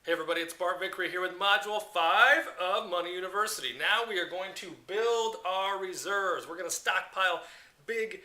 Hey everybody, it's Bart Vickery here with Module 5 of Money University. Now we are going to build our reserves. We're going to stockpile big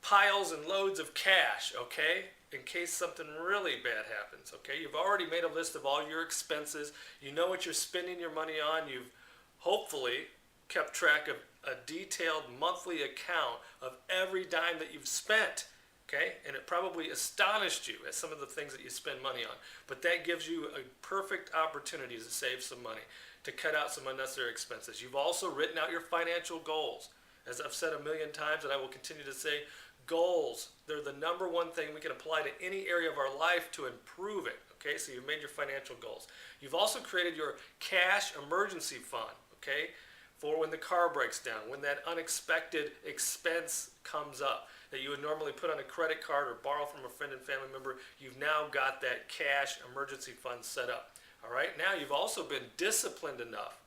piles and loads of cash, okay? In case something really bad happens, okay? You've already made a list of all your expenses. You know what you're spending your money on. You've hopefully kept track of a detailed monthly account of every dime that you've spent. Okay, and it probably astonished you at some of the things that you spend money on. But that gives you a perfect opportunity to save some money, to cut out some unnecessary expenses. You've also written out your financial goals. As I've said a million times, and I will continue to say, goals, they're the number one thing we can apply to any area of our life to improve it. Okay, so you've made your financial goals. You've also created your cash emergency fund, okay, for when the car breaks down, when that unexpected expense comes up that you would normally put on a credit card or borrow from a friend and family member. You've now got that cash emergency fund set up. All right, now you've also been disciplined enough,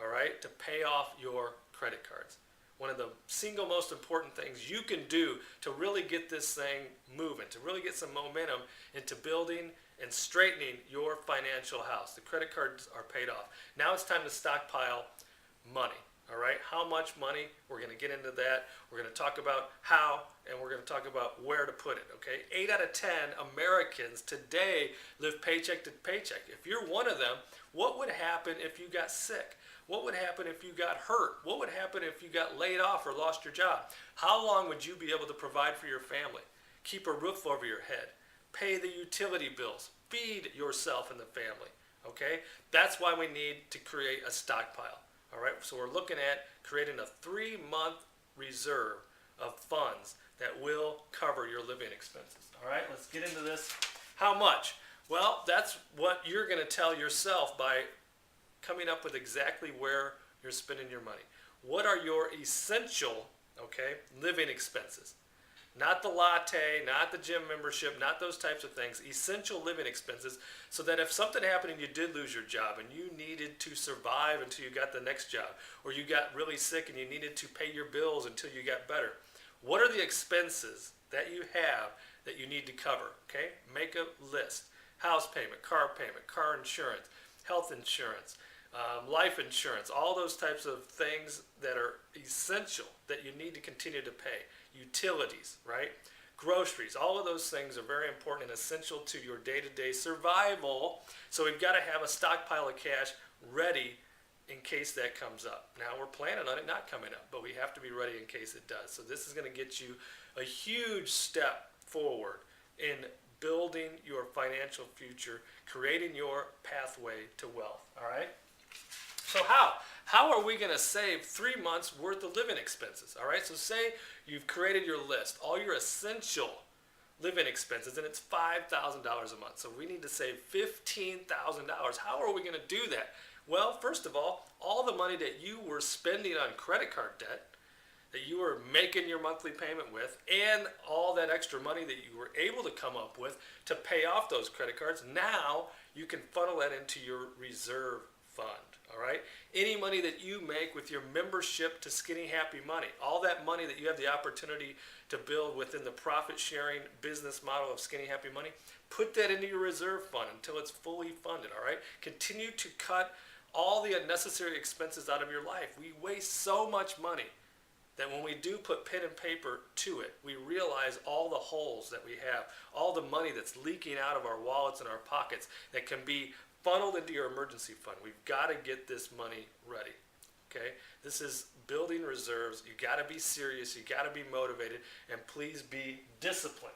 all right, to pay off your credit cards. One of the single most important things you can do to really get this thing moving, to really get some momentum into building and straightening your financial house. The credit cards are paid off. Now it's time to stockpile money. All right, how much money? We're going to get into that. We're going to talk about how, and we're going to talk about where to put it. Okay, 8 out of 10 Americans today live paycheck to paycheck. If you're one of them, what would happen if you got sick? What would happen if you got hurt? What would happen if you got laid off or lost your job? How long would you be able to provide for your family? Keep a roof over your head, pay the utility bills, feed yourself and the family. Okay, that's why we need to create a stockpile. All right, so we're looking at creating a 3-month reserve of funds that will cover your living expenses. All right, let's get into this. How much? Well, that's what you're going to tell yourself by coming up with exactly where you're spending your money. What are your essential, okay, living expenses? Not the latte, not the gym membership, not those types of things. Essential living expenses, so that if something happened and you did lose your job and you needed to survive until you got the next job, or you got really sick and you needed to pay your bills until you got better, what are the expenses that you have that you need to cover? Okay, make a list. House payment, car insurance, health insurance, life insurance, all those types of things that are essential that you need to continue to pay. Utilities, right? Groceries, all of those things are very important and essential to your day-to-day survival. So we've got to have a stockpile of cash ready in case that comes up. Now we're planning on it not coming up, but we have to be ready in case it does. So this is going to get you a huge step forward in building your financial future, creating your pathway to wealth. All right? So how are we going to save 3 months worth of living expenses? All right, so say you've created your list, all your essential living expenses, and it's $5,000 a month. So we need to save $15,000. How are we going to do that? Well, first of all the money that you were spending on credit card debt, that you were making your monthly payment with, and all that extra money that you were able to come up with to pay off those credit cards, now you can funnel that into your reserve fund. All right, any money that you make with your membership to Skinny Happy Money, all that money that you have the opportunity to build within the profit sharing business model of Skinny Happy Money, put that into your reserve fund until it's fully funded. All right, continue to cut all the unnecessary expenses out of your life. We waste so much money that when we do put pen and paper to it, we realize all the holes that we have, all the money that's leaking out of our wallets and our pockets that can be funneled into your emergency fund. We've got to get this money ready. Okay? This is building reserves. You got to be serious. You got to be motivated, and please be disciplined.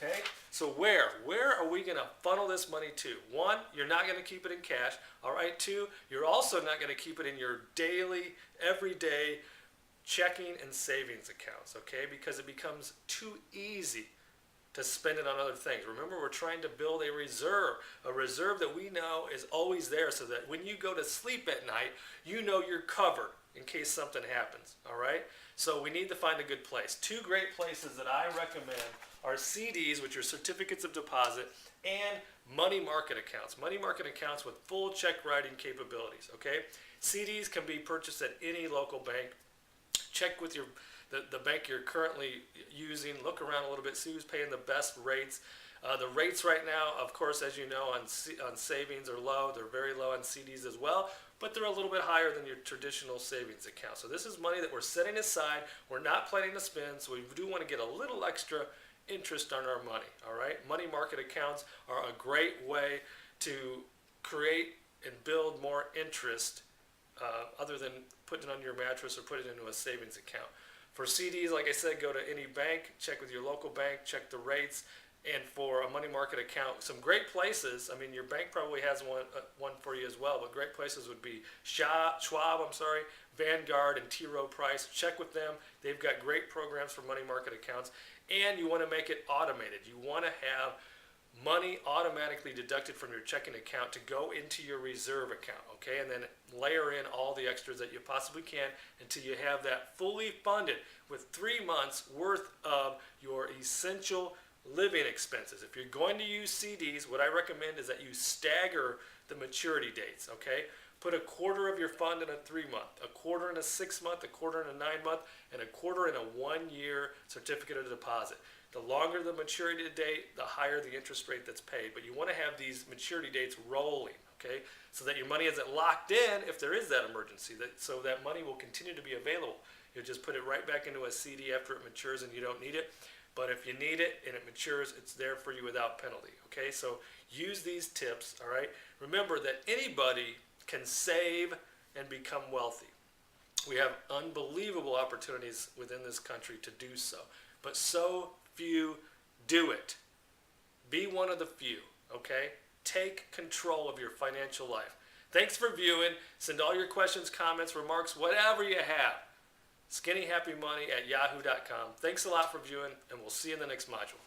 Okay? So where are we going to funnel this money to? 1, you're not going to keep it in cash. All right. 2, you're also not going to keep it in your daily, everyday checking and savings accounts. Okay? Because it becomes too easy to spend it on other things. Remember, we're trying to build a reserve that we know is always there, so that when you go to sleep at night, you know you're covered in case something happens. All right? So we need to find a good place. 2 great places that I recommend are CDs, which are certificates of deposit, and money market accounts. Money market accounts with full check writing capabilities. Okay? CDs can be purchased at any local bank. Check with the bank you're currently using. Look around a little bit, see who's paying the best rates. The rates right now, of course, as you know, on savings are low. They're very low on CDs as well, but they're a little bit higher than your traditional savings account. So this is money that we're setting aside. We're not planning to spend, so we do want to get a little extra interest on our money. All right, money market accounts are a great way to create and build more interest, other than putting it on your mattress or put it into a savings account. For CDs, like I said, go to any bank, check with your local bank, check the rates. And for a money market account, some great places. I mean, your bank probably has one for you as well, but great places would be Schwab, Vanguard, and T. Rowe Price. Check with them. They've got great programs for money market accounts, and you want to make it automated. You want to have money automatically deducted from your checking account to go into your reserve account, okay? And then layer in all the extras that you possibly can until you have that fully funded with 3 months worth of your essential living expenses. If you're going to use CDs, what I recommend is that you stagger the maturity dates, okay? Put a quarter of your fund in a 3-month, a quarter in a 6-month, a quarter in a 9-month, and a quarter in a 1-year certificate of deposit. The longer the maturity date, the higher the interest rate that's paid. But you want to have these maturity dates rolling, okay? So that your money isn't locked in if there is that emergency, so that money will continue to be available. You'll just put it right back into a CD after it matures and you don't need it. But if you need it and it matures, it's there for you without penalty, okay? So use these tips, all right? Remember that anybody can save and become wealthy. We have unbelievable opportunities within this country to do so, but so few do it. Be one of the few, okay? Take control of your financial life. Thanks for viewing. Send all your questions, comments, remarks, whatever you have. skinnyhappymoney@yahoo.com. Thanks a lot for viewing, and we'll see you in the next module.